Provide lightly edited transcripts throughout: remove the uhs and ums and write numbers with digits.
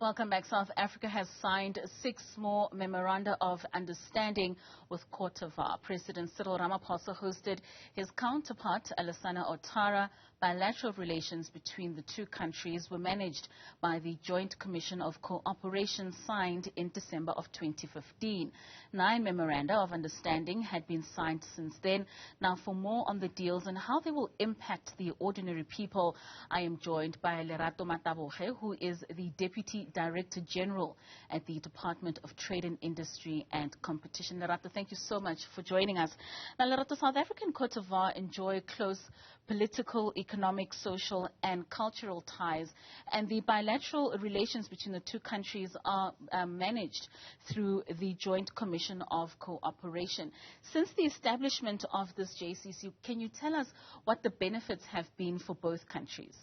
Welcome back. South Africa has signed 6 more Memoranda of Understanding with Côte d'Ivoire. President Cyril Ramaphosa hosted his counterpart, Alassane Ouattara. Bilateral relations between the two countries were managed by the Joint Commission of Cooperation signed in December of 2015. 9 Memoranda of Understanding had been signed since then. Now, for more on the deals and how they will impact the ordinary people, I am joined by Lerato Mataboge, who is the Deputy Director General at the Department of Trade and Industry and Competition. Lerato, thank you so much for joining us. Now, Lerato, South Africa and Côte d'Ivoire enjoy close political, economic, social and cultural ties, and the bilateral relations between the two countries are managed through the Joint Commission of Cooperation. Since the establishment of this JCC, can you tell us what the benefits have been for both countries?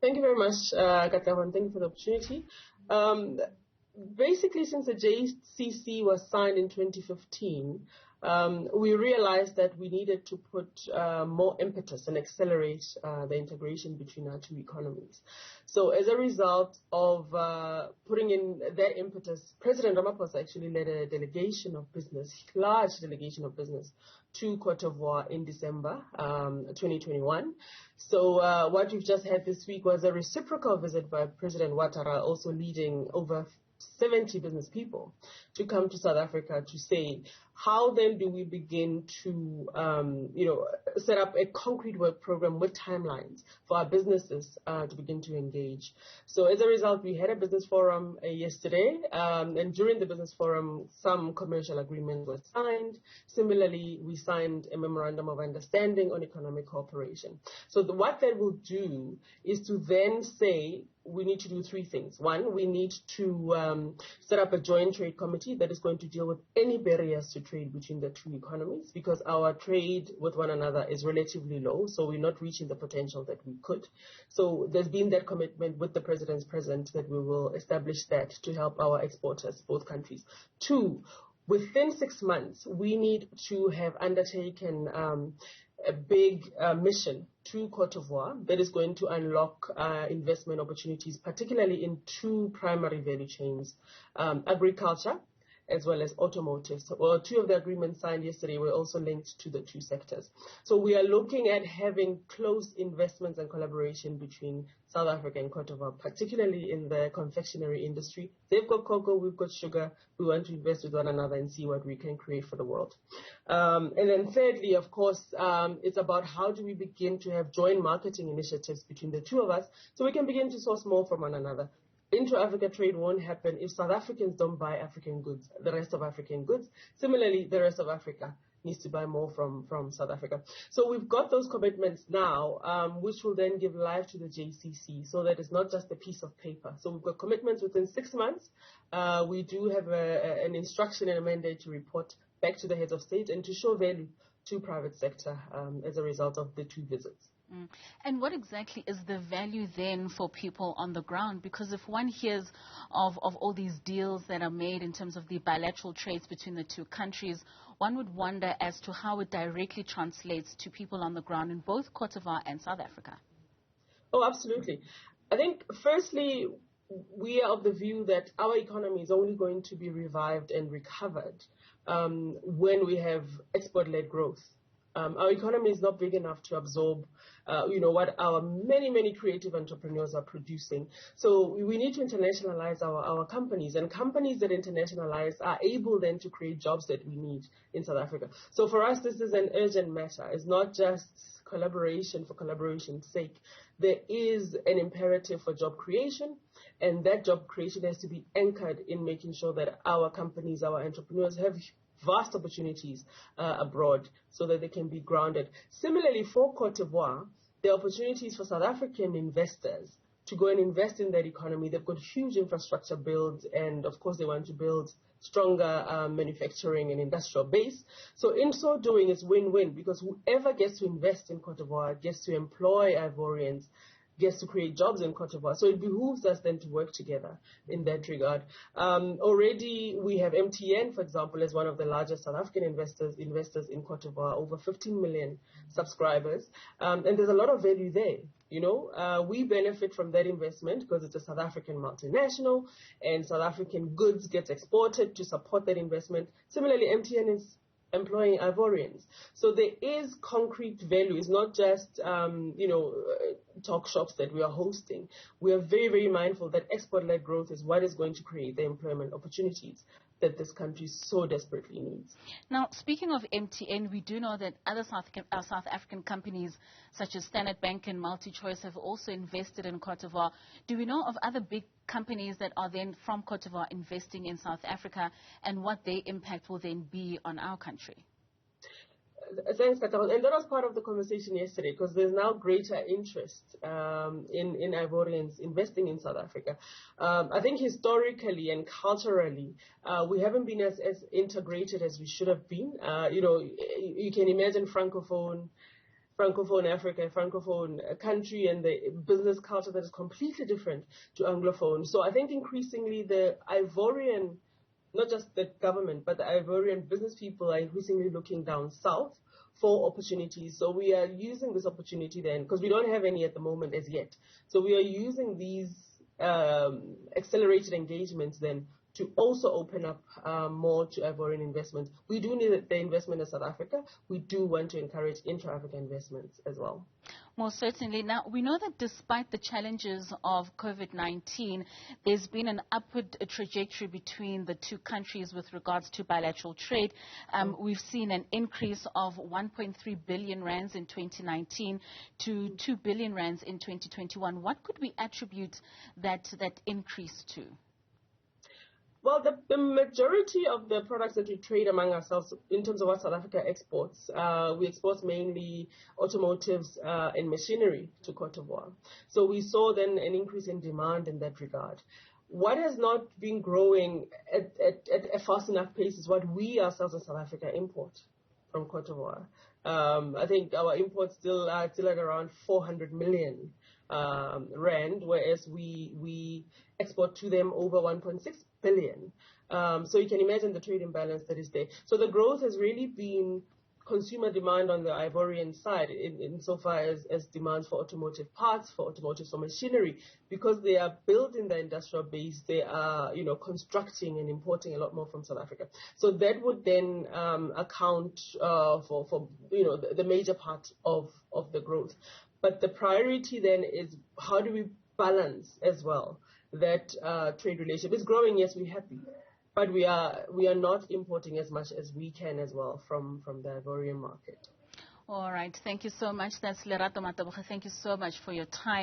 Thank you very much, Katawa, thank you for the opportunity. Basically, since the JCC was signed in 2015, we realized that we needed to put more impetus and accelerate the integration between our two economies. So as a result of putting in that impetus, President Ramaphosa actually led a delegation of business, large delegation of business, to Côte d'Ivoire in December 2021. So what we've just had this week was a reciprocal visit by President Ouattara, also leading over 70 business people to come to South Africa to say, how then do we begin to, set up a concrete work program with timelines for our businesses to begin to engage. So as a result, we had a business forum yesterday, and during the business forum, some commercial agreements were signed. Similarly, we signed a memorandum of understanding on economic cooperation. So what that will do is to then say, we need to do 3 things. 1, we need to set up a joint trade committee that is going to deal with any barriers to trade between the two economies, because our trade with one another is relatively low, so we're not reaching the potential that we could. So there's been that commitment with the President's present that we will establish that to help our exporters, both countries. 2, within 6 months, we need to have undertaken a big mission to Côte d'Ivoire that is going to unlock investment opportunities, particularly in 2 primary value chains, agriculture as well as automotive. So, 2 of the agreements signed yesterday were also linked to the 2 sectors. So we are looking at having close investments and collaboration between South Africa and Côte d'Ivoire, particularly in the confectionery industry. They've got cocoa, we've got sugar. We want to invest with one another and see what we can create for the world. And then thirdly, of course, it's about how do we begin to have joint marketing initiatives between the 2 of us so we can begin to source more from one another. Intra-Africa trade won't happen if South Africans don't buy African goods, the rest of African goods. Similarly, the rest of Africa needs to buy more from South Africa. So we've got those commitments now, which will then give life to the JCC, so that it's not just a piece of paper. So we've got commitments within 6 months. We do have an instruction and a mandate to report back to the heads of state and to show value to private sector as a result of the 2 visits. And what exactly is the value then for people on the ground? Because if one hears of all these deals that are made in terms of the bilateral trades between the 2 countries, one would wonder as to how it directly translates to people on the ground in both Côte d'Ivoire and South Africa. Oh, absolutely. I think, firstly, we are of the view that our economy is only going to be revived and recovered when we have export-led growth. Our economy is not big enough to absorb, what our many creative entrepreneurs are producing. So we need to internationalize our companies, and companies that internationalize are able then to create jobs that we need in South Africa. So for us, this is an urgent matter. It's not just collaboration for collaboration's sake. There is an imperative for job creation, and that job creation has to be anchored in making sure that our companies, our entrepreneurs have vast opportunities abroad so that they can be grounded. Similarly, for Côte d'Ivoire, there are opportunities for South African investors to go and invest in that economy. They've got huge infrastructure builds, and of course they want to build stronger manufacturing and industrial base. So in so doing, it's win-win, because whoever gets to invest in Côte d'Ivoire gets to employ Ivorians, gets to create jobs in Côte d'Ivoire. So it behooves us then to work together in that regard. Already we have MTN, for example, as one of the largest South African investors in Côte d'Ivoire, over 15 million subscribers. And there's a lot of value there. We benefit from that investment because it's a South African multinational, and South African goods get exported to support that investment. Similarly, MTN is employing Ivorians. So there is concrete value. It's not just, talk shops that we are hosting. We are very, very mindful that export-led growth is what is going to create the employment opportunities that this country so desperately needs. Now, speaking of MTN, we do know that other South African companies such as Standard Bank and MultiChoice have also invested in Côte d'Ivoire. Do we know of other big companies that are then from Côte d'Ivoire investing in South Africa, and what their impact will then be on our country? Thanks, Katal. And that was part of the conversation yesterday, because there's now greater interest in Ivorians investing in South Africa. I think historically and culturally, we haven't been as integrated as we should have been. You can imagine Francophone Africa, Francophone country, and the business culture that is completely different to Anglophone. So I think increasingly the Ivorian, not just the government, but the Ivorian business people are increasingly looking down south for opportunities. So we are using this opportunity then, because we don't have any at the moment as yet. So we are using these accelerated engagements then to also open up more to Ivorian investment. We do need the investment in South Africa. We do want to encourage intra-Africa investments as well. Most certainly. Now, we know that despite the challenges of COVID-19, there's been an upward trajectory between the two countries with regards to bilateral trade. We've seen an increase of 1.3 billion rands in 2019 to 2 billion rands in 2021. What could we attribute that increase to? Well, the majority of the products that we trade among ourselves in terms of what South Africa exports, we export mainly automotives and machinery to Côte d'Ivoire. So we saw then an increase in demand in that regard. What has not been growing at a fast enough pace is what we ourselves in South Africa import from Côte d'Ivoire. I think our imports still at around 400 million rand, whereas we export to them over 1.6 billion. So you can imagine the trade imbalance that is there. So the growth has really been consumer demand on the Ivorian side, insofar as demand for automotive parts, for machinery, because they are built in the industrial base. They are, constructing and importing a lot more from South Africa. So that would then account for the major part of the growth. But the priority then is how do we balance as well that trade relationship. It's growing, yes, we're happy, but we are not importing as much as we can as well from the Ivorian market. All right. Thank you so much. That's Lerato Mataboge. Thank you so much for your time.